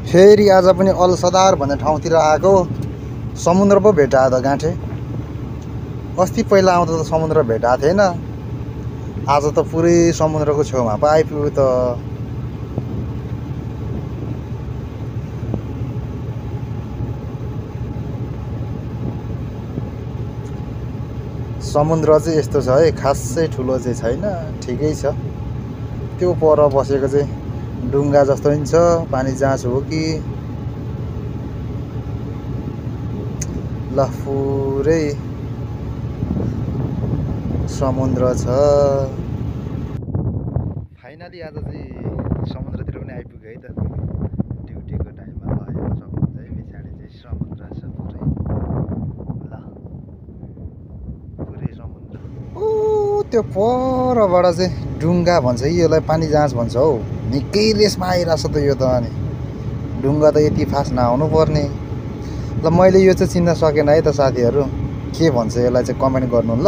फेरि आज पनि अलसदार भन्ने ठाउँतिर आएको समुद्र पो भेटायो त गाँठे। अस्ति पहिला आउँदा त समुद्र भेटाएको थिएन, आज त पुरै समुद्रको छेउमा पो आइपुग्यो त। समुद्र चाहिँ यस्तो छ है, खासै ठुलो चाहिँ छैन, ठिकै छ। त्यो पर बसेको चाहिँ डुङ्गा जस्तो नि छ, पानी जाँच हो कि ल पुरै समुद्र छ। फाइनली आज चाहिँ समुद्रतिर पनि आइपुग्यो है त। ड्युटीको टाइममा ल हेर्न सक्नुहुन्छ है, पछाडि चाहिँ समुद्र छ पुरै। ल पुरै समुद्र ओ त्यो परबाट चाहिँ डुङ्गा भन्छ कि यसलाई, पानी जाँच भन्छ हौ। निकै रेसमा आइरहेछ त यो त। अनि डुङ्गा त यति फास्ट नआउनु पर्ने। ल मैले यो चाहिँ चिन्न सकेन है त साथीहरू, के भन्छ यसलाई चाहिँ कमेन्ट गर्नु ल।